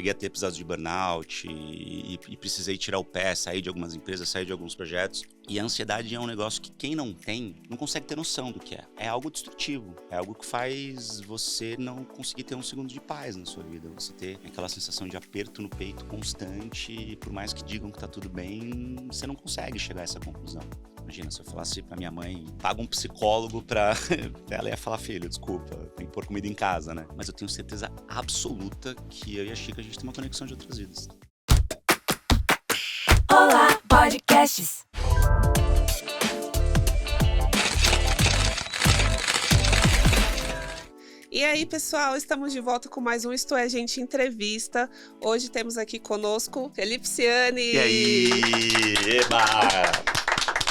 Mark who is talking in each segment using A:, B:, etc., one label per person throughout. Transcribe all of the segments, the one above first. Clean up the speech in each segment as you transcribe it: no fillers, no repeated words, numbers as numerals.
A: cheguei a ter episódios de burnout e precisei tirar o pé, sair de algumas empresas, sair de alguns projetos. E a ansiedade é um negócio que quem não tem, não consegue ter noção do que é. É algo destrutivo, é algo que faz você não conseguir ter um segundo de paz na sua vida. Você ter aquela sensação de aperto no peito constante e por mais que digam que tá tudo bem, você não consegue chegar a essa conclusão. Imagina, se eu falasse pra minha mãe, paga um psicólogo pra... Ela ia falar, filho, desculpa, tem que pôr comida em casa, né? Mas eu tenho certeza absoluta que eu e a Chica, a gente tem uma conexão de outras vidas.
B: Olá, podcasts.
C: E aí, pessoal, estamos de volta com mais um Isto é Gente Entrevista. Hoje temos aqui conosco Felipe Ciani.
A: E aí, eba!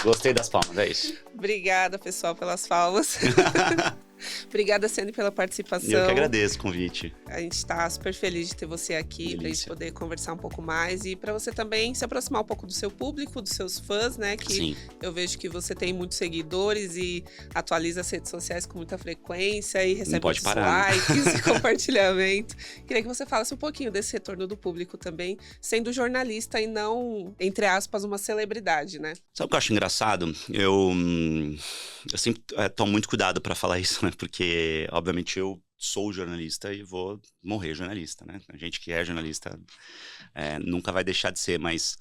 A: Gostei das palmas, é isso.
C: Obrigada, pessoal, pelas palmas. Obrigada, Ciani, pela participação.
A: Eu que agradeço o convite.
C: A gente está super feliz de ter você aqui, para a gente poder conversar um pouco mais e para você também se aproximar um pouco do seu público, dos seus fãs, né? Que
A: Sim.
C: Eu vejo que você tem muitos seguidores e atualiza as redes sociais com muita frequência e recebe muitos likes e compartilhamento. Queria que você falasse um pouquinho desse retorno do público também, sendo jornalista e não, entre aspas, uma celebridade, né?
A: Sabe o que eu acho engraçado? Eu sempre tomo muito cuidado para falar isso, né? Porque, obviamente, eu sou jornalista e vou morrer jornalista, né? A gente que é jornalista nunca vai deixar de ser, mas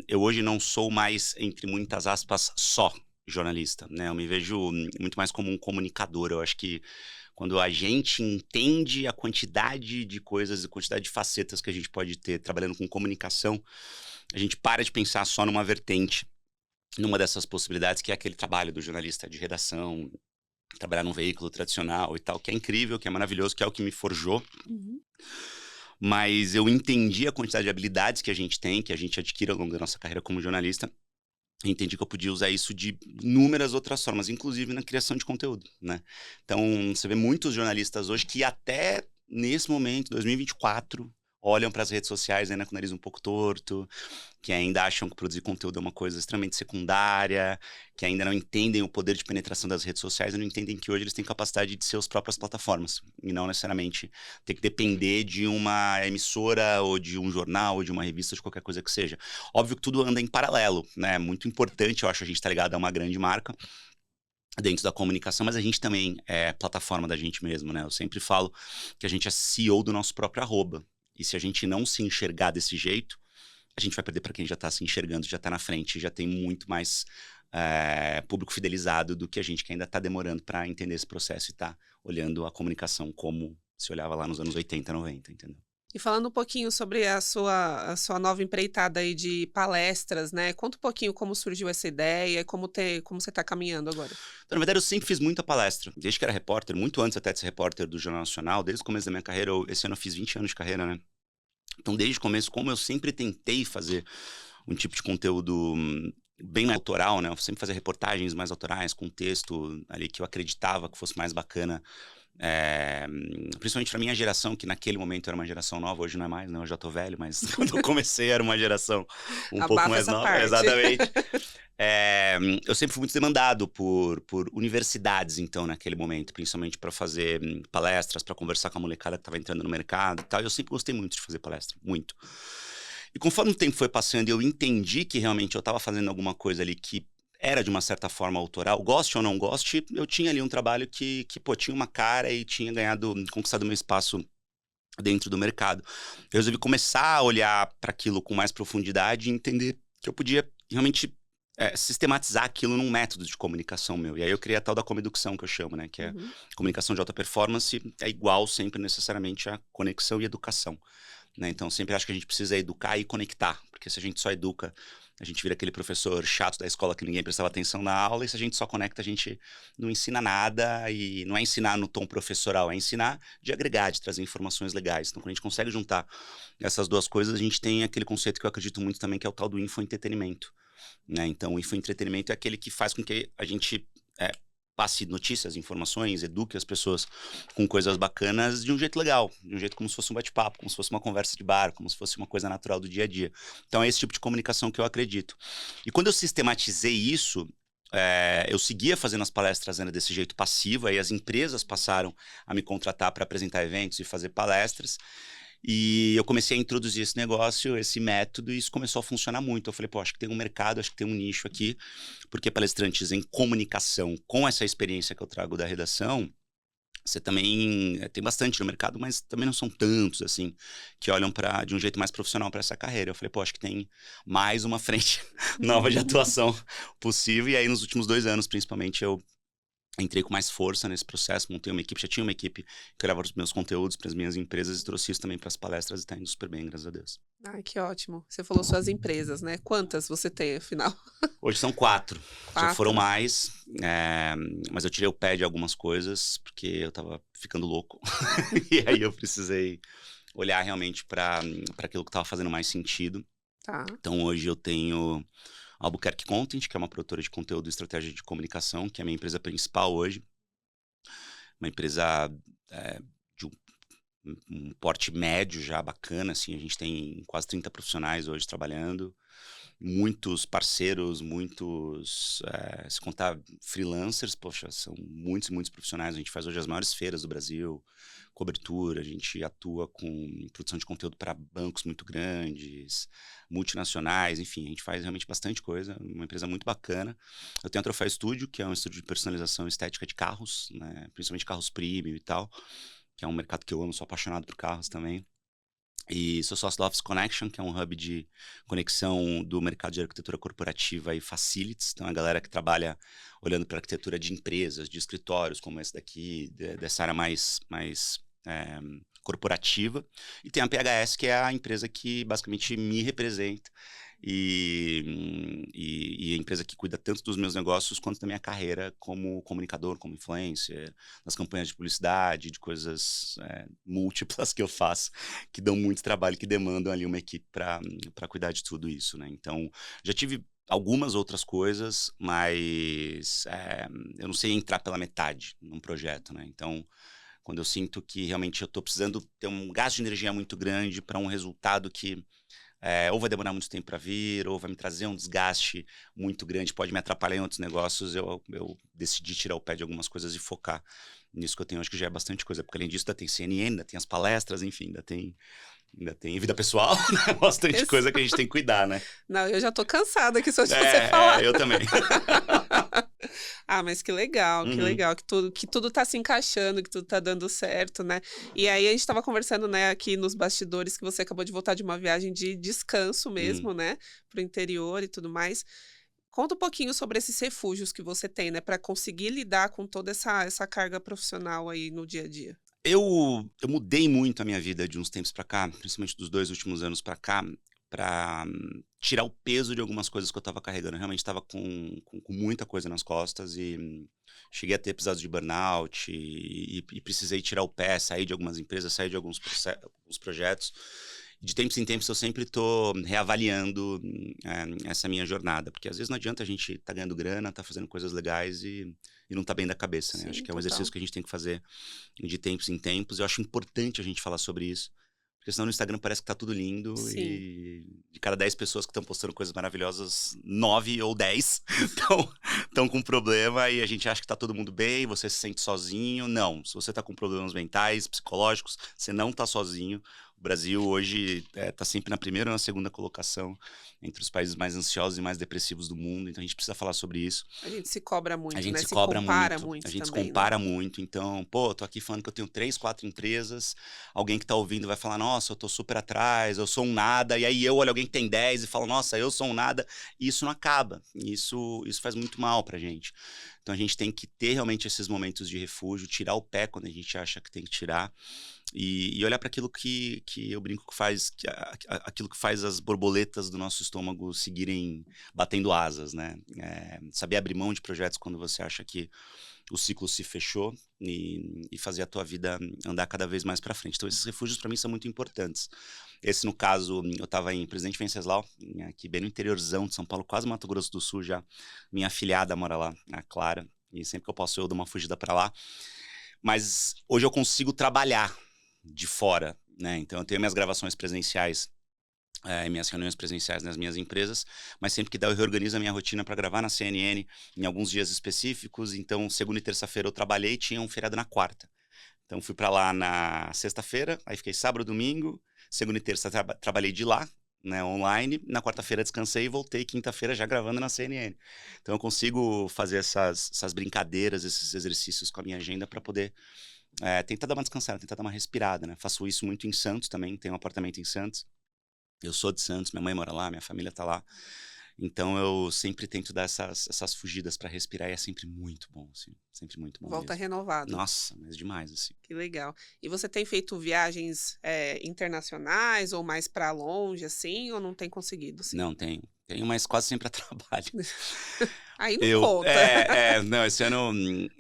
A: eu hoje não sou mais, entre muitas aspas, só jornalista, né? Eu me vejo muito mais como um comunicador. Eu acho que quando a gente entende a quantidade de coisas, a quantidade de facetas que a gente pode ter trabalhando com comunicação, a gente para de pensar só numa vertente, numa dessas possibilidades, que é aquele trabalho do jornalista de redação, trabalhar num veículo tradicional e tal, que é incrível, que é maravilhoso, que é o que me forjou.
C: Uhum.
A: Mas eu entendi a quantidade de habilidades que a gente tem, que a gente adquire ao longo da nossa carreira como jornalista. Entendi que eu podia usar isso de inúmeras outras formas, inclusive na criação de conteúdo, né? Então, você vê muitos jornalistas hoje que até nesse momento, 2024... olham para as redes sociais ainda com o nariz um pouco torto, que ainda acham que produzir conteúdo é uma coisa extremamente secundária, que ainda não entendem o poder de penetração das redes sociais e não entendem que hoje eles têm capacidade de ser as próprias plataformas e não necessariamente ter que depender de uma emissora ou de um jornal ou de uma revista, de qualquer coisa que seja. Óbvio que tudo anda em paralelo, né? Muito importante, eu acho, a gente estar ligado a uma grande marca dentro da comunicação, mas a gente também é plataforma da gente mesmo, né? Eu sempre falo que a gente é CEO do nosso próprio arroba. E se a gente não se enxergar desse jeito, a gente vai perder para quem já está se enxergando, já está na frente, já tem muito mais público fidelizado do que a gente que ainda está demorando para entender esse processo e está olhando a comunicação como se olhava lá nos anos 80, 90, entendeu?
C: E falando um pouquinho sobre a sua nova empreitada aí de palestras, né? Conta um pouquinho como surgiu essa ideia, como você está caminhando agora.
A: Então, na verdade, eu sempre fiz muita palestra. Desde que era repórter, muito antes até de ser repórter do Jornal Nacional, desde o começo da minha carreira, esse ano eu fiz 20 anos de carreira, né? Então, desde o começo, como eu sempre tentei fazer um tipo de conteúdo bem mais autoral, né? Eu sempre fazia reportagens mais autorais, com texto ali que eu acreditava que fosse mais bacana. Principalmente pra minha geração, que naquele momento era uma geração nova, hoje não é mais, né? Eu já tô velho, mas quando eu comecei era uma geração um pouco mais nova.
C: Parte.
A: Exatamente. Eu sempre fui muito demandado por universidades, então, naquele momento, principalmente para fazer palestras, para conversar com a molecada que estava entrando no mercado e tal. Eu sempre gostei muito de fazer palestra, muito. E conforme o tempo foi passando e eu entendi que realmente eu estava fazendo alguma coisa ali que era de uma certa forma autoral, goste ou não goste, eu tinha ali um trabalho que tinha uma cara e tinha conquistado meu espaço dentro do mercado. Eu resolvi começar a olhar para aquilo com mais profundidade e entender que eu podia realmente sistematizar aquilo num método de comunicação meu. E aí eu criei a tal da comeducção, que eu chamo, né? Que é comunicação de alta performance, é igual sempre necessariamente a conexão e educação, né? Então sempre acho que a gente precisa educar e conectar, porque se a gente só educa, a gente vira aquele professor chato da escola que ninguém prestava atenção na aula, e se a gente só conecta, a gente não ensina nada, e não é ensinar no tom professoral, é ensinar de agregar, de trazer informações legais. Então, quando a gente consegue juntar essas duas coisas, a gente tem aquele conceito que eu acredito muito também, que é o tal do infoentretenimento, né? Então, o infoentretenimento é aquele que faz com que a gente passe notícias, informações, eduque as pessoas com coisas bacanas de um jeito legal, de um jeito como se fosse um bate-papo, como se fosse uma conversa de bar, como se fosse uma coisa natural do dia a dia. Então é esse tipo de comunicação que eu acredito. E quando eu sistematizei isso, eu seguia fazendo as palestras ainda desse jeito passivo, aí as empresas passaram a me contratar para apresentar eventos e fazer palestras. E eu comecei a introduzir esse negócio, esse método, e isso começou a funcionar muito. Eu falei, pô, acho que tem um mercado, acho que tem um nicho aqui, porque palestrantes em comunicação, com essa experiência que eu trago da redação, você também tem bastante no mercado, mas também não são tantos, assim, que olham de um jeito mais profissional para essa carreira. Eu falei, pô, acho que tem mais uma frente nova de atuação possível. E aí, nos últimos 2 anos, principalmente, eu entrei com mais força nesse processo, montei uma equipe, já tinha uma equipe que levava os meus conteúdos para as minhas empresas e trouxe isso também para as palestras e tá indo super bem, graças a Deus.
C: Ai, que ótimo. Você falou suas empresas, né? Quantas você tem, afinal?
A: Hoje são 4. Já foram
C: 4?
A: mais, mas eu tirei o pé de algumas coisas porque eu tava ficando louco. E aí eu precisei olhar realmente para aquilo que tava fazendo mais sentido.
C: Tá.
A: Então hoje eu tenho a Albuquerque Content, que é uma produtora de conteúdo e estratégia de comunicação, que é a minha empresa principal hoje. Uma empresa de um porte médio já bacana, assim, a gente tem quase 30 profissionais hoje trabalhando, muitos parceiros, se contar freelancers, poxa, são muitos e muitos profissionais, a gente faz hoje as maiores feiras do Brasil, cobertura, a gente atua com produção de conteúdo para bancos muito grandes, multinacionais, enfim, a gente faz realmente bastante coisa, uma empresa muito bacana. Eu tenho a Troféu Studio, que é um estúdio de personalização estética de carros, né, principalmente carros premium e tal, que é um mercado que eu amo, sou apaixonado por carros também. E sou sócio da Office Connection, que é um hub de conexão do mercado de arquitetura corporativa e facilities. Então, a galera que trabalha olhando para arquitetura de empresas, de escritórios, como esse daqui, dessa área mais corporativa. E tem a PHS, que é a empresa que basicamente me representa e a empresa que cuida tanto dos meus negócios quanto da minha carreira como comunicador, como influencer, das campanhas de publicidade, de coisas múltiplas que eu faço, que dão muito trabalho, que demandam ali uma equipe para cuidar de tudo isso, né? Então, já tive algumas outras coisas, mas eu não sei entrar pela metade num projeto, né? Então, quando eu sinto que realmente eu estou precisando ter um gasto de energia muito grande para um resultado que ou vai demorar muito tempo para vir, ou vai me trazer um desgaste muito grande, pode me atrapalhar em outros negócios, eu decidi tirar o pé de algumas coisas e focar nisso que eu tenho. Acho que já é bastante coisa, porque além disso ainda tem CNN, ainda tem as palestras, enfim, ainda tem vida pessoal, né? Bastante coisa que a gente tem que cuidar, né?
C: Não, eu já tô cansada aqui só de você falar.
A: Eu também.
C: Ah, mas que legal, que tudo tá se encaixando, que tudo tá dando certo, né? E aí a gente tava conversando, né, aqui nos bastidores, que você acabou de voltar de uma viagem de descanso mesmo, né, pro interior e tudo mais. Conta um pouquinho sobre esses refúgios que você tem, né, para conseguir lidar com toda essa carga profissional aí no dia a dia.
A: Eu mudei muito a minha vida de uns tempos pra cá, principalmente dos 2 últimos anos pra cá, pra tirar o peso de algumas coisas que eu tava carregando. Eu realmente estava com muita coisa nas costas e cheguei a ter episódios de burnout e precisei tirar o pé, sair de algumas empresas, sair de alguns projetos. De tempos em tempos eu sempre tô reavaliando essa minha jornada, porque às vezes não adianta a gente tá ganhando grana, tá fazendo coisas legais e não tá bem da cabeça, né?
C: Sim,
A: Acho que é um
C: total.
A: exercício que a gente tem que fazer de tempos em tempos. Eu acho importante a gente falar sobre isso, porque senão no Instagram parece que tá tudo lindo.
C: Sim.
A: E de cada 10 pessoas que estão postando coisas maravilhosas, 9 ou 10 estão com problema e a gente acha que tá todo mundo bem, você se sente sozinho. Não, se você tá com problemas mentais, psicológicos, você não tá sozinho. O Brasil hoje tá sempre na primeira ou na segunda colocação entre os países mais ansiosos e mais depressivos do mundo, então a gente precisa falar sobre isso.
C: A gente se cobra muito,
A: A gente
C: né?
A: se cobra
C: compara
A: muito,
C: muito
A: a gente
C: também,
A: se compara muito, então, pô, tô aqui falando que eu tenho 3, 4 empresas, alguém que tá ouvindo vai falar, nossa, eu tô super atrás, eu sou um nada, e aí eu olho alguém que tem 10 e falo, nossa, eu sou um nada, e isso não acaba, isso faz muito mal pra gente. Então a gente tem que ter realmente esses momentos de refúgio, tirar o pé quando a gente acha que tem que tirar, e olhar para aquilo que eu brinco que faz, aquilo que faz as borboletas do nosso estômago seguirem batendo asas, né? Saber abrir mão de projetos quando você acha que o ciclo se fechou e fazer a tua vida andar cada vez mais para frente. Então esses refúgios para mim são muito importantes. Esse, no caso, eu estava em Presidente Venceslau, aqui bem no interiorzão de São Paulo, quase Mato Grosso do Sul já. Minha afilhada mora lá, a Clara, e sempre que eu posso eu dou uma fugida para lá. Mas hoje eu consigo trabalhar de fora, né? Então eu tenho minhas gravações presenciais, minhas reuniões presenciais nas minhas empresas, mas sempre que dá eu reorganizo a minha rotina para gravar na CNN em alguns dias específicos. Então segunda e terça-feira eu trabalhei e tinha um feriado na quarta. Então fui pra lá na sexta-feira, aí fiquei sábado, domingo, segunda e terça trabalhei de lá, né, online. Na quarta-feira descansei e voltei quinta-feira já gravando na CNN. Então eu consigo fazer essas brincadeiras, esses exercícios com a minha agenda para poder tentar dar uma descansada, tentar dar uma respirada, né? Faço isso muito em Santos também, tenho um apartamento em Santos. Eu sou de Santos, minha mãe mora lá, minha família tá lá. Então eu sempre tento dar essas fugidas para respirar e é sempre muito bom, assim. Sempre muito bom
C: Volta
A: mesmo.
C: renovado.
A: Nossa, mas demais, assim.
C: Que legal. E você tem feito viagens internacionais ou mais para longe, assim, ou não tem conseguido? Sim?
A: Não, tenho. Tenho, mas quase sempre a trabalho.
C: Aí não conta.
A: Não, esse ano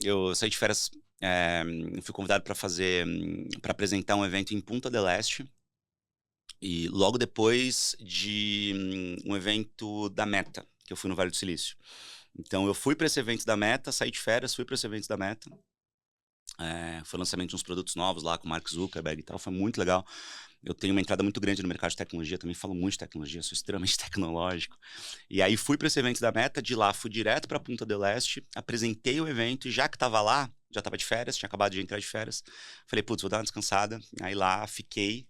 A: eu saí de férias, fui convidado para apresentar um evento em Punta del Este. E logo depois de um evento da Meta, que eu fui no Vale do Silício. Então eu fui para esse evento da Meta, saí de férias, fui para esse evento da Meta. Foi o lançamento de uns produtos novos lá com o Mark Zuckerberg e tal, foi muito legal. Eu tenho uma entrada muito grande no mercado de tecnologia, também falo muito de tecnologia, sou extremamente tecnológico. E aí fui para esse evento da Meta, de lá fui direto para Punta del Este, apresentei o evento e já que estava lá, já estava de férias, tinha acabado de entrar de férias, falei, putz, vou dar uma descansada. Aí lá fiquei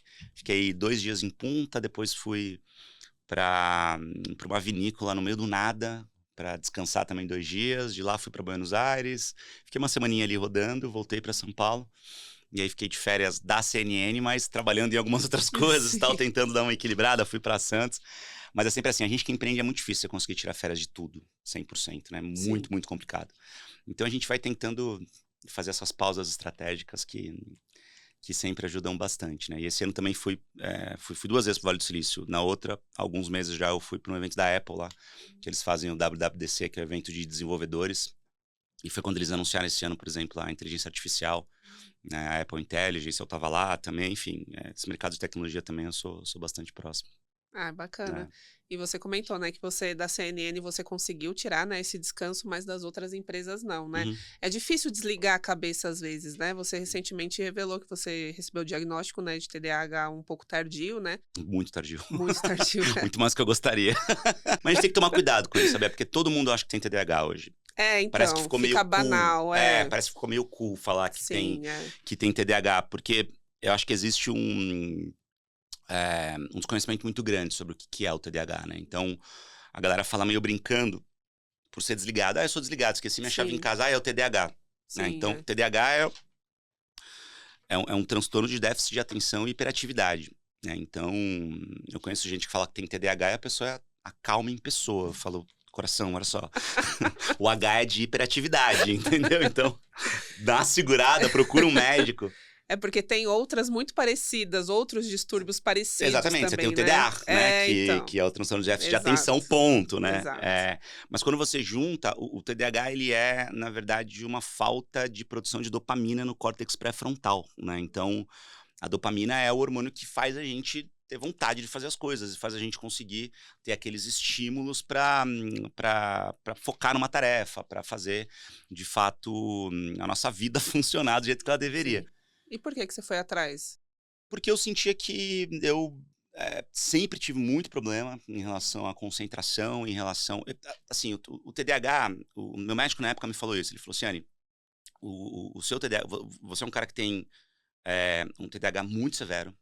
A: 2 dias em Punta, depois fui para uma vinícola no meio do nada, para descansar também 2 dias. De lá fui para Buenos Aires, fiquei uma semaninha ali rodando, voltei para São Paulo. E aí fiquei de férias da CNN, mas trabalhando em algumas outras coisas, tal, tentando dar uma equilibrada, fui para Santos. Mas é sempre assim, a gente que empreende é muito difícil você conseguir tirar férias de tudo, 100%, né? Muito, muito complicado. Então a gente vai tentando fazer essas pausas estratégicas que sempre ajudam bastante, né? E esse ano também fui 2 vezes para o Vale do Silício. Na outra, alguns meses já, eu fui para um evento da Apple lá, que eles fazem o WWDC, que é o evento de desenvolvedores. E foi quando eles anunciaram esse ano, por exemplo, a inteligência artificial, né? A Apple Intelligence, eu estava lá também, enfim. Esse mercado de tecnologia também eu sou bastante próximo.
C: Ah, bacana. E você comentou, né, que você, da CNN, você conseguiu tirar, né, esse descanso, mas das outras empresas não, né?
A: Uhum.
C: É difícil desligar a cabeça às vezes, né? Você recentemente revelou que você recebeu o diagnóstico, né, de TDAH um pouco tardio, né?
A: Muito tardio.
C: Muito tardio, né?
A: Muito mais do que eu gostaria. Mas a gente tem que tomar cuidado com isso, sabe? Porque todo mundo acha que tem TDAH hoje.
C: Então,
A: Parece que ficou meio
C: fica
A: cool.
C: banal,
A: Parece que ficou meio cool falar
C: Sim,
A: que tem TDAH, porque eu acho que existe um desconhecimento muito grande sobre o que é o TDAH, né? Então, a galera fala meio brincando, por ser desligado. Eu sou desligado, esqueci minha chave em casa. É o TDAH.
C: Sim,
A: Né? Então, TDAH é um transtorno de déficit de atenção e hiperatividade. Né? Então, eu conheço gente que fala que tem TDAH e a pessoa é a calma em pessoa. Eu falo, coração, olha só. O H é de hiperatividade, entendeu? Então, dá uma segurada, procura um médico.
C: É porque tem outras muito parecidas, outros distúrbios parecidos.
A: Exatamente,
C: também,
A: você tem o TDAH, né?
C: Então.
A: Que é o transtorno de déficit de atenção, ponto, né?
C: Exato.
A: Mas quando você junta, o TDAH, ele é, na verdade, uma falta de produção de dopamina no córtex pré-frontal, né? Então, a dopamina é o hormônio que faz a gente ter vontade de fazer as coisas, e faz a gente conseguir ter aqueles estímulos para focar numa tarefa, para fazer, de fato, a nossa vida funcionar do jeito que ela deveria.
C: Sim. E por que você foi atrás? Porque
A: eu sentia que eu sempre tive muito problema em relação à concentração, em relação... Assim, o TDAH, o meu médico na época me falou isso, ele falou assim, Anny, o seu TDAH, você é um cara que tem um TDAH muito severo,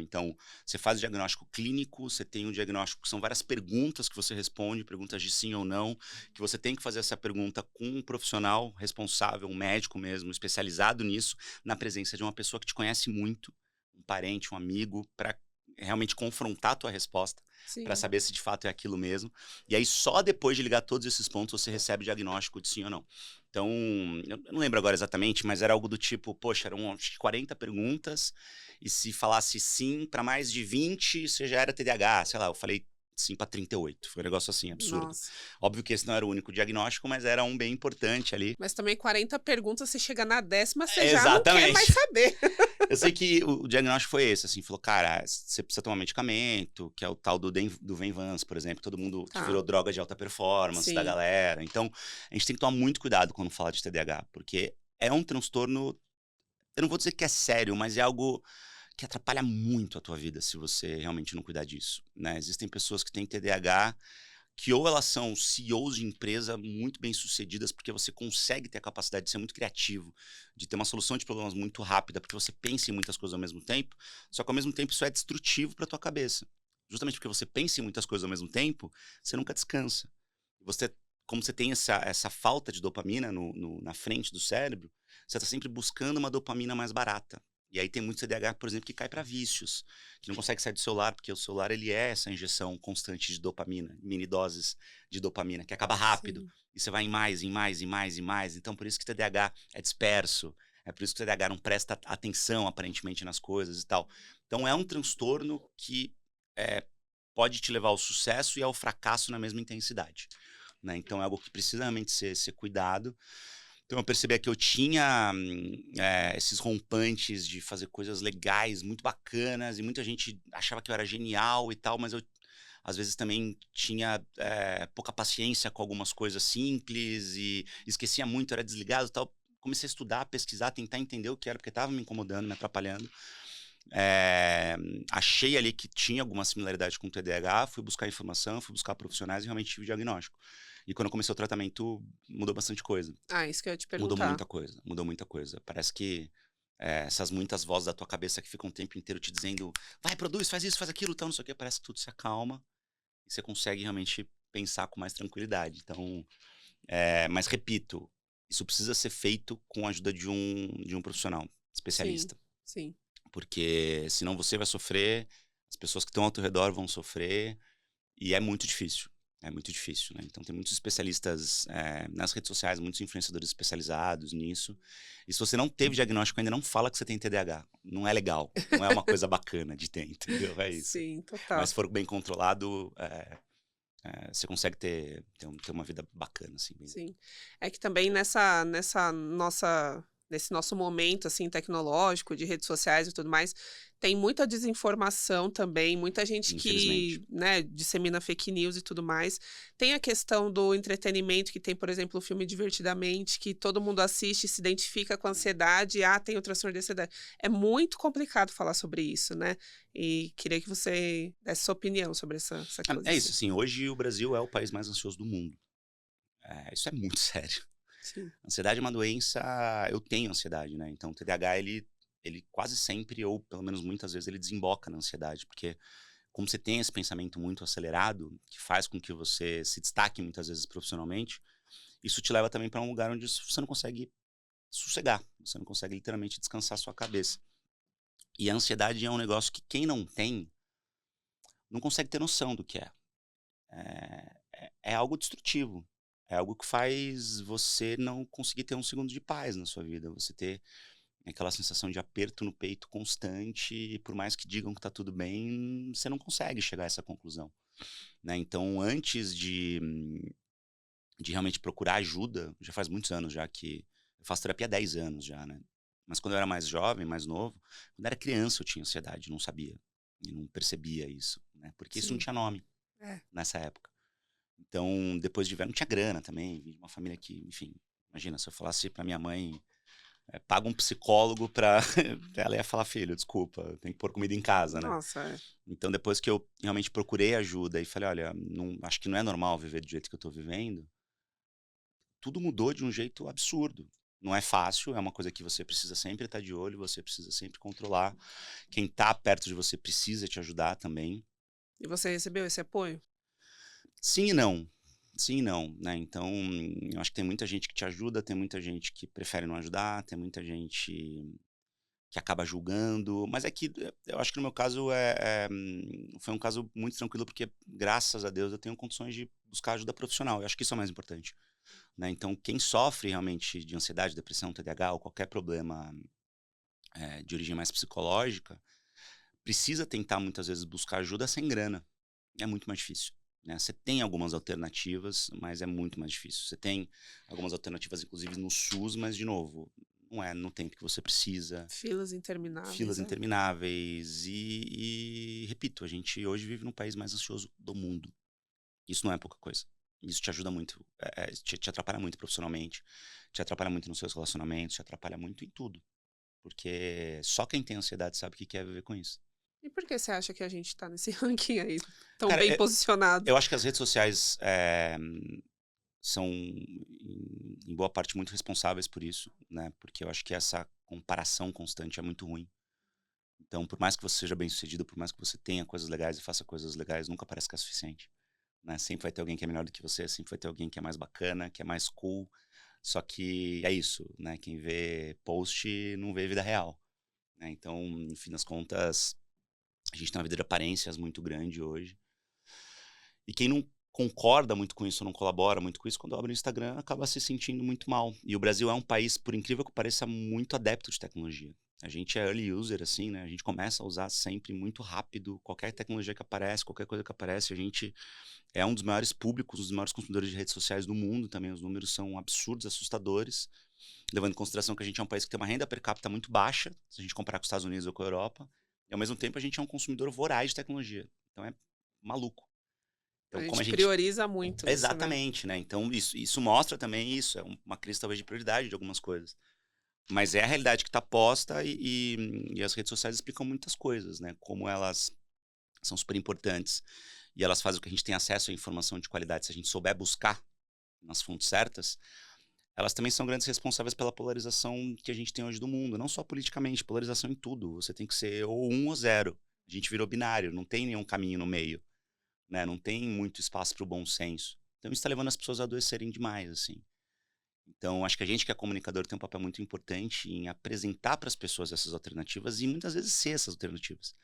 A: então você faz o diagnóstico clínico, você tem um diagnóstico que são várias perguntas que você responde, perguntas de sim ou não, que você tem que fazer essa pergunta com um profissional responsável, um médico mesmo, especializado nisso, na presença de uma pessoa que te conhece muito, um parente, um amigo, para realmente confrontar a tua resposta, para saber se de fato é aquilo mesmo. E aí só depois de ligar todos esses pontos você recebe o diagnóstico de sim ou não. Então, eu não lembro agora exatamente, mas era algo do tipo, poxa, eram acho que 40 perguntas, e se falasse sim para mais de 20, você já era TDAH, sei lá, eu falei sim para 38, foi um negócio assim, absurdo.
C: Nossa.
A: Óbvio que esse não era o único diagnóstico, mas era um bem importante ali.
C: Mas também 40 perguntas, você chega na 10ª, você
A: Exatamente.
C: já não quer mais saber.
A: Eu sei que o diagnóstico foi esse, assim, falou, cara, você precisa tomar medicamento, que é o tal do Venvance, por exemplo, todo mundo que virou droga de alta performance da galera. Então, a gente tem que tomar muito cuidado quando fala de TDAH, porque é um transtorno, eu não vou dizer que é sério, mas é algo que atrapalha muito a tua vida se você realmente não cuidar disso, né? Existem pessoas que têm TDAH que ou elas são CEOs de empresa muito bem sucedidas, porque você consegue ter a capacidade de ser muito criativo, de ter uma solução de problemas muito rápida, porque você pensa em muitas coisas ao mesmo tempo, só que ao mesmo tempo isso é destrutivo para tua cabeça. Justamente porque você pensa em muitas coisas ao mesmo tempo, você nunca descansa. Você, como você tem essa falta de dopamina na frente do cérebro, você está sempre buscando uma dopamina mais barata. E aí tem muito CDAH, por exemplo, que cai para vícios, que não consegue sair do celular, porque o celular ele é essa injeção constante de dopamina, mini doses de dopamina, que acaba rápido.
C: Sim.
A: E você vai em mais, em mais, em mais, em mais. Então, por isso que o TDAH é disperso. É por isso que o TDAH não presta atenção, aparentemente, nas coisas e tal. Então, é um transtorno que pode te levar ao sucesso e ao fracasso na mesma intensidade. Né? Então, é algo que precisa realmente ser cuidado. Então eu percebi que eu tinha esses rompantes de fazer coisas legais, muito bacanas, e muita gente achava que eu era genial e tal, mas eu às vezes também tinha pouca paciência com algumas coisas simples e esquecia muito, era desligado e tal. Comecei a estudar, pesquisar, tentar entender o que era, porque estava me incomodando, me atrapalhando. Achei ali que tinha alguma similaridade com o TDAH, fui buscar informação, fui buscar profissionais e realmente tive o diagnóstico. E quando comecei o tratamento, mudou bastante coisa.
C: Isso que eu ia te perguntar.
A: Mudou muita coisa. Parece que essas muitas vozes da tua cabeça que ficam o tempo inteiro te dizendo vai, produz, faz isso, faz aquilo, tal, não sei o quê, parece que tudo se acalma e você consegue realmente pensar com mais tranquilidade. Então, mas repito, isso precisa ser feito com a ajuda de um profissional, especialista.
C: Sim.
A: Porque senão você vai sofrer, as pessoas que estão ao teu redor vão sofrer e é muito difícil. É muito difícil, né? Então tem muitos especialistas nas redes sociais, muitos influenciadores especializados nisso. E se você não teve diagnóstico ainda, não fala que você tem TDAH. Não é legal, não é uma coisa bacana de ter, entendeu? É isso.
C: Sim, total.
A: Mas se for bem controlado, você consegue ter uma vida bacana, assim. Bem...
C: Sim. É que também nesse nosso momento, assim, tecnológico, de redes sociais e tudo mais, tem muita desinformação também, muita gente que, né, dissemina fake news e tudo mais. Tem a questão do entretenimento, que tem, por exemplo, o filme Divertidamente, que todo mundo assiste, se identifica com a ansiedade, tem o transtorno de ansiedade. É muito complicado falar sobre isso, né? E queria que você desse sua opinião sobre essa coisa.
A: É isso, assim, hoje o Brasil é o país mais ansioso do mundo. Isso é muito sério.
C: Sim.
A: Ansiedade é uma doença, eu tenho ansiedade, né? Então o TDAH, ele quase sempre, ou pelo menos muitas vezes, ele desemboca na ansiedade, porque como você tem esse pensamento muito acelerado, que faz com que você se destaque muitas vezes profissionalmente, isso te leva também para um lugar onde você não consegue sossegar, você não consegue literalmente descansar a sua cabeça. E a ansiedade é um negócio que quem não tem, não consegue ter noção do que é. É algo destrutivo. É algo que faz você não conseguir ter um segundo de paz na sua vida. Você ter aquela sensação de aperto no peito constante, e por mais que digam que tá tudo bem, você não consegue chegar a essa conclusão. Né? Então, antes de realmente procurar ajuda, já faz muitos anos já que... Eu faço terapia há 10 anos já, né? Mas quando eu era mais jovem, mais novo, quando eu era criança eu tinha ansiedade, não sabia. E não percebia isso, né? Porque isso não tinha nome nessa época. Então, depois de velho, não tinha grana também. Vim de uma família que, enfim, imagina, se eu falasse pra minha mãe, paga um psicólogo pra... ela ia falar, filho, desculpa, tem que pôr comida em casa, né?
C: Nossa,
A: Então, depois que eu realmente procurei ajuda e falei, olha, acho que não é normal viver do jeito que eu tô vivendo, tudo mudou de um jeito absurdo. Não é fácil, é uma coisa que você precisa sempre estar de olho, você precisa sempre controlar. Quem tá perto de você precisa te ajudar também.
C: E você recebeu esse apoio?
A: Sim e não. Sim e não, né? Então, eu acho que tem muita gente que te ajuda, tem muita gente que prefere não ajudar, tem muita gente que acaba julgando, mas é que eu acho que no meu caso foi um caso muito tranquilo, porque graças a Deus eu tenho condições de buscar ajuda profissional, eu acho que isso é o mais importante, né? Então, quem sofre realmente de ansiedade, depressão, TDAH ou qualquer problema de origem mais psicológica, precisa tentar muitas vezes buscar ajuda sem grana, é muito mais difícil. Né? Você tem algumas alternativas, mas é muito mais difícil. Você tem algumas alternativas, inclusive no SUS, mas, de novo, não é no tempo que você precisa.
C: Filas intermináveis.
A: Filas intermináveis. E, repito, a gente hoje vive no país mais ansioso do mundo. Isso não é pouca coisa. Isso te ajuda muito, te atrapalha muito profissionalmente, te atrapalha muito nos seus relacionamentos, te atrapalha muito em tudo. Porque só quem tem ansiedade sabe o que é viver com isso.
C: E por que você acha que a gente tá nesse ranking aí, tão
A: Cara,
C: bem posicionado?
A: eu acho que as redes sociais são, em boa parte, muito responsáveis por isso, né? Porque eu acho que essa comparação constante é muito ruim. Então, por mais que você seja bem-sucedido, por mais que você tenha coisas legais e faça coisas legais, nunca parece que é suficiente, né? Sempre vai ter alguém que é melhor do que você, sempre vai ter alguém que é mais bacana, que é mais cool. Só que é isso, né? Quem vê post não vê vida real, né? Então, no fim das contas, a gente tem uma vida de aparências muito grande hoje. E quem não concorda muito com isso, não colabora muito com isso, quando abre o Instagram, acaba se sentindo muito mal. E o Brasil é um país, por incrível que pareça, muito adepto de tecnologia. A gente é early user, assim, né? A gente começa a usar sempre muito rápido qualquer tecnologia que aparece, qualquer coisa que aparece. A gente é um dos maiores públicos, um dos maiores consumidores de redes sociais do mundo também. Os números são absurdos, assustadores. Levando em consideração que a gente é um país que tem uma renda per capita muito baixa, se a gente comparar com os Estados Unidos ou com a Europa. E, ao mesmo tempo, a gente é um consumidor voraz de tecnologia. Então, é maluco.
C: A
A: Então, como a
C: gente
A: gente...
C: prioriza muito isso, né?
A: Exatamente, né? Então, isso mostra também isso. É uma crise, talvez, de prioridade de algumas coisas. Mas é a realidade que está posta e as redes sociais explicam muitas coisas, né? Como elas são super importantes e elas fazem com que a gente tenha acesso à informação de qualidade. Se a gente souber buscar nas fontes certas, elas também são grandes responsáveis pela polarização que a gente tem hoje do mundo. Não só politicamente, polarização em tudo. Você tem que ser ou 1 ou 0. A gente virou binário, não tem nenhum caminho no meio, né? Não tem muito espaço para o bom senso. Então isso está levando as pessoas a adoecerem demais, assim. Então, acho que a gente que é comunicador tem um papel muito importante em apresentar para as pessoas essas alternativas e muitas vezes ser essas alternativas.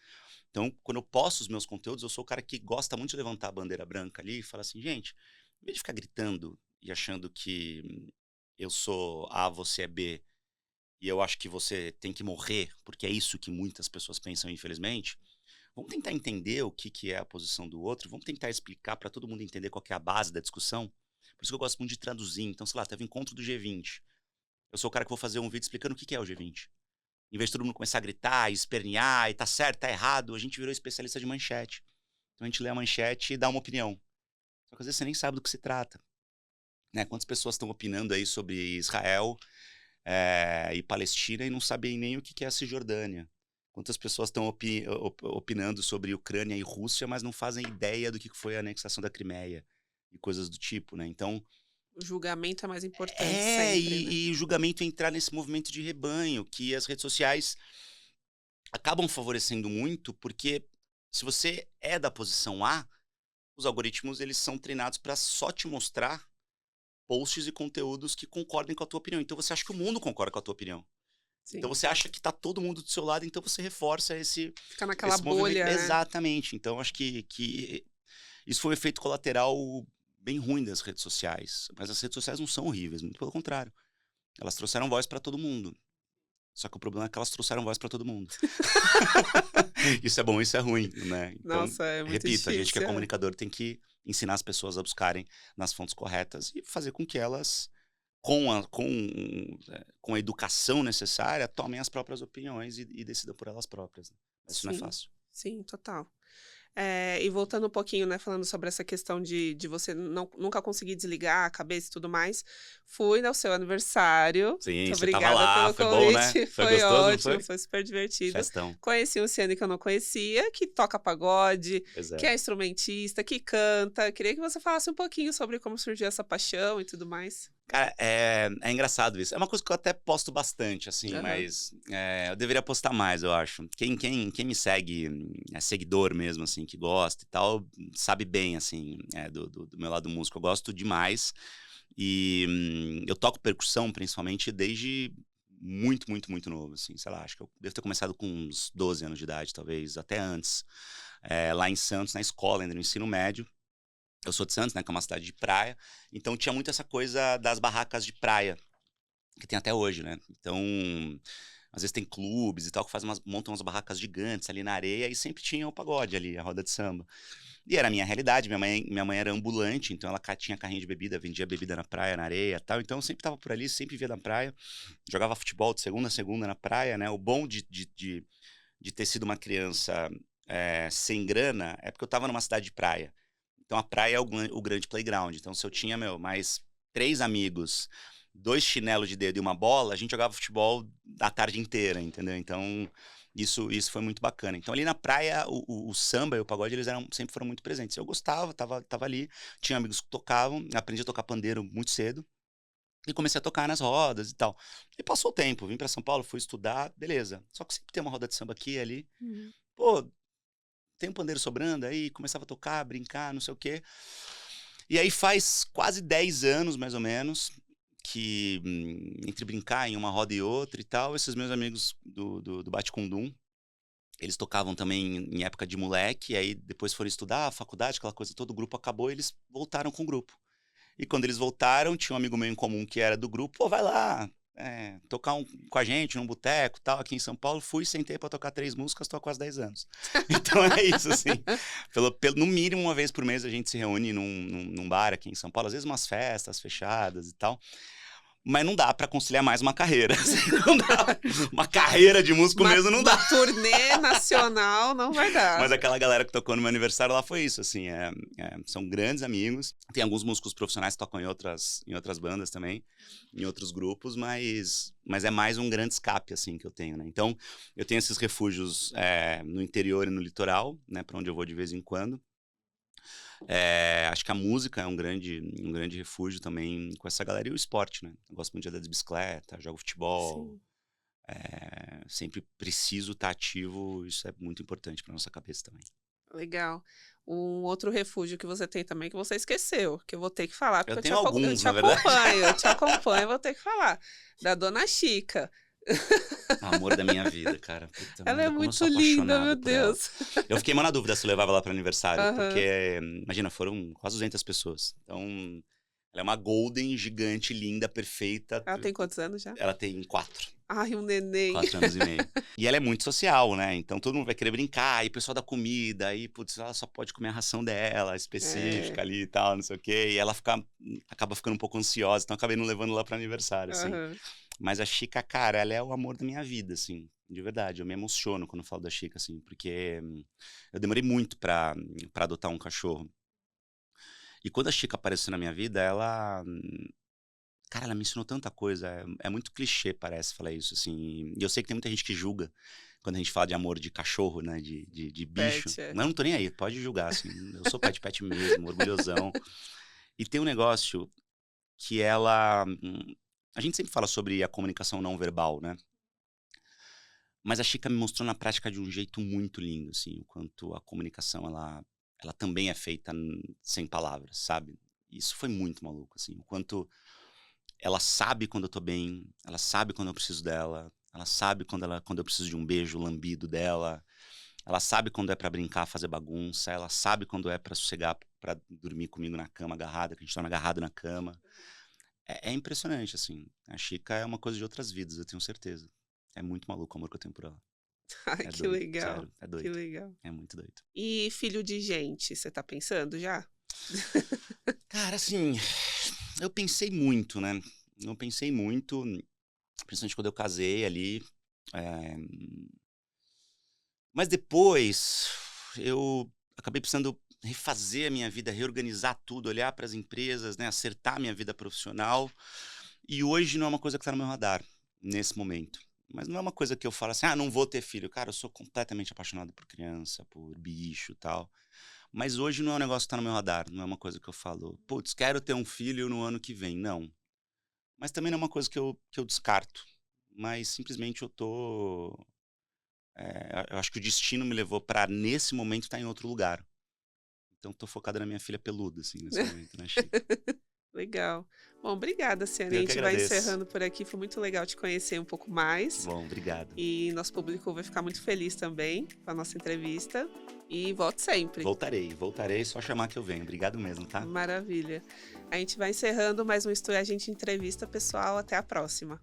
A: Então, quando eu posto os meus conteúdos, eu sou o cara que gosta muito de levantar a bandeira branca ali e falar assim, gente, em vez de ficar gritando e achando que eu sou A, você é B, e eu acho que você tem que morrer, porque é isso que muitas pessoas pensam, infelizmente, vamos tentar entender o que é a posição do outro, vamos tentar explicar para todo mundo entender qual que é a base da discussão. Por isso que eu gosto muito de traduzir. Então, sei lá, teve um encontro do G20. Eu sou o cara que vou fazer um vídeo explicando o que é o G20. Em vez de todo mundo começar a gritar, espernear, e tá certo, tá errado, a gente virou especialista de manchete. Então a gente lê a manchete e dá uma opinião. Só que às vezes você nem sabe do que se trata. Né? Quantas pessoas estão opinando aí sobre Israel e Palestina e não sabem nem o que é a Cisjordânia? Quantas pessoas estão opinando sobre Ucrânia e Rússia, mas não fazem ideia do que foi a anexação da Crimeia e coisas do tipo, né? Então,
C: o julgamento é mais importante sempre, né?
A: E o julgamento entrar nesse movimento de rebanho, que as redes sociais acabam favorecendo muito, porque se você é da posição A, os algoritmos eles são treinados para só te mostrar posts e conteúdos que concordem com a tua opinião. Então você acha que o mundo concorda com a tua opinião. Sim. Então você acha que tá todo mundo do seu lado, então você reforça esse...
C: Fica naquela bolha, né?
A: Exatamente. Então acho que isso foi um efeito colateral bem ruim das redes sociais. Mas as redes sociais não são horríveis, muito pelo contrário. Elas trouxeram voz para todo mundo. Só que o problema é que elas trouxeram voz para todo mundo. Isso é bom, isso é ruim, né? Então,
C: nossa, é muito
A: repito,
C: difícil,
A: a gente que é comunicador tem que ensinar as pessoas a buscarem nas fontes corretas e fazer com que elas, com a educação necessária, tomem as próprias opiniões e decidam por elas próprias. Né? Mas isso não é fácil.
C: Sim, total. E voltando um pouquinho, né, falando sobre essa questão de você nunca conseguir desligar a cabeça e tudo mais, fui no seu aniversário.
A: Sim,
C: muito
A: você
C: obrigada
A: tava lá,
C: pelo
A: foi
C: convite.
A: bom, né?
C: Foi
A: gostoso,
C: ótimo, foi super divertido.
A: Festão.
C: Conheci um Ciane que eu não conhecia, que toca pagode, que é instrumentista, que canta. Queria que você falasse um pouquinho sobre como surgiu essa paixão e tudo mais.
A: Cara, é engraçado isso. É uma coisa que eu até posto bastante, assim, mas eu deveria postar mais, eu acho. Quem me segue, é seguidor mesmo, assim, que gosta e tal, sabe bem, assim, do meu lado músico. Eu gosto demais e eu toco percussão, principalmente, desde muito, muito, muito novo, assim, sei lá, acho que eu devo ter começado com uns 12 anos de idade, talvez, até antes. Lá em Santos, na escola, ainda no ensino médio. Eu sou de Santos, né, que é uma cidade de praia, então tinha muito essa coisa das barracas de praia, que tem até hoje, né? Então, às vezes tem clubes e tal, que montam umas barracas gigantes ali na areia e sempre tinha o pagode ali, a roda de samba. E era a minha realidade, minha mãe era ambulante, então ela tinha carrinho de bebida, vendia bebida na praia, na areia e tal, então eu sempre tava por ali, sempre via na praia, jogava futebol de segunda a segunda na praia, né? O bom de ter sido uma criança sem grana é porque eu tava numa cidade de praia. Então a praia é o grande playground. Então se eu tinha, mais 3 amigos, 2 chinelos de dedo e uma bola, a gente jogava futebol a tarde inteira, entendeu? Então Isso foi muito bacana. Então, ali na praia, o samba e o pagode, eles sempre foram muito presentes. Eu gostava, tava ali, tinha amigos que tocavam, aprendi a tocar pandeiro muito cedo. E comecei a tocar nas rodas e tal. E passou o tempo, vim pra São Paulo, fui estudar, beleza. Só que sempre tem uma roda de samba aqui e ali. Pô, tem um pandeiro sobrando aí, começava a tocar, brincar, não sei o quê. E aí faz quase 10 anos, mais ou menos, que entre brincar em uma roda e outra e tal, esses meus amigos do Bate-Cundum, eles tocavam também em época de moleque, e aí depois foram estudar, a faculdade, aquela coisa toda, o grupo acabou e eles voltaram com o grupo. E quando eles voltaram, tinha um amigo meu em comum que era do grupo, pô, vai lá, tocar com a gente num boteco tal, aqui em São Paulo. Fui, sentei pra tocar 3 músicas, tô há quase 10 anos. Então é isso, assim. No mínimo, uma vez por mês a gente se reúne num bar aqui em São Paulo, às vezes umas festas fechadas e tal. Mas não dá pra conciliar mais uma carreira. Não dá. Uma carreira de músico mesmo não dá.
C: Uma turnê nacional não vai dar.
A: Mas aquela galera que tocou no meu aniversário lá foi isso, assim. São grandes amigos. Tem alguns músicos profissionais que tocam em outras bandas também, em outros grupos, mas é mais um grande escape, assim, que eu tenho, né? Então, eu tenho esses refúgios no interior e no litoral, né? Pra onde eu vou de vez em quando. Acho que a música é um grande refúgio também com essa galera. E o esporte, né? Eu gosto muito de andar de bicicleta, jogo futebol. Sempre preciso estar ativo. Isso é muito importante para nossa cabeça também.
C: Legal. Um outro refúgio que você tem também, que você esqueceu, que eu vou ter que falar, porque
A: eu tenho alguns, na verdade.
C: Eu te acompanho, vou ter que falar. Da Dona Chica.
A: Amor da minha vida, cara. Puta,
C: ela é muito linda, meu Deus.
A: Eu fiquei mal na dúvida se eu levava ela para aniversário, porque, imagina, foram quase 200 pessoas. Então, ela é uma golden, gigante, linda, perfeita.
C: Ela tem quantos anos já?
A: Ela tem 4.
C: Ai, um neném.
A: 4 anos e meio. E ela é muito social, né? Então todo mundo vai querer brincar, aí o pessoal da comida, aí, putz, ela só pode comer a ração dela, específica ali e tal, não sei o quê. E ela acaba ficando um pouco ansiosa, então eu acabei não levando ela para aniversário, assim. Mas a Chica, cara, ela é o amor da minha vida, assim, de verdade. Eu me emociono quando eu falo da Chica, assim, porque eu demorei muito pra adotar um cachorro. E quando a Chica apareceu na minha vida, cara, ela me ensinou tanta coisa. É muito clichê, parece, falar isso, assim. E eu sei que tem muita gente que julga quando a gente fala de amor de cachorro, né, de bicho.
C: Pet,
A: Mas eu não tô nem aí, pode julgar, assim. Eu sou pai de pet mesmo, orgulhosão. E tem um negócio que ela... A gente sempre fala sobre a comunicação não verbal, né? Mas a Chica me mostrou na prática de um jeito muito lindo, assim, o quanto a comunicação, ela também é feita sem palavras, sabe? Isso foi muito maluco, assim, o quanto ela sabe quando eu tô bem, ela sabe quando eu preciso dela, ela sabe quando eu preciso de um beijo lambido dela, ela sabe quando é pra brincar, fazer bagunça, ela sabe quando é pra sossegar, pra dormir comigo na cama agarrada, que a gente dorme agarrado na cama. É impressionante, assim. A Chica é uma coisa de outras vidas, eu tenho certeza. É muito maluco o amor que eu tenho por ela.
C: Ai, que
A: doido,
C: legal.
A: sério, é doido.
C: Que legal.
A: É muito doido.
C: E filho de gente, você tá pensando já?
A: Cara, assim, eu pensei muito, né? Eu pensei muito, principalmente quando eu casei ali. Mas depois, eu acabei precisando refazer a minha vida, reorganizar tudo, olhar para as empresas, né, acertar a minha vida profissional. E hoje não é uma coisa que está no meu radar, nesse momento. Mas não é uma coisa que eu falo assim, não vou ter filho. Cara, eu sou completamente apaixonado por criança, por bicho e tal. Mas hoje não é um negócio que está no meu radar. Não é uma coisa que eu falo, putz, quero ter um filho no ano que vem. Não. Mas também não é uma coisa que eu descarto. Mas simplesmente eu acho que o destino me levou para, nesse momento, estar em outro lugar. Então, tô focada na minha filha peluda, assim, nesse momento, né, Chica?
C: Legal. Bom, obrigada, Ciane.
A: Eu
C: A
A: que
C: gente vai
A: agradeço.
C: encerrando por aqui. Foi muito legal te conhecer um pouco mais.
A: Bom, obrigado.
C: E nosso público vai ficar muito feliz também com a nossa entrevista. E volte sempre.
A: Voltarei, só chamar que eu venho. Obrigado mesmo, tá?
C: Maravilha. A gente vai encerrando mais um Estúdio A Gente Entrevista, pessoal. Até a próxima.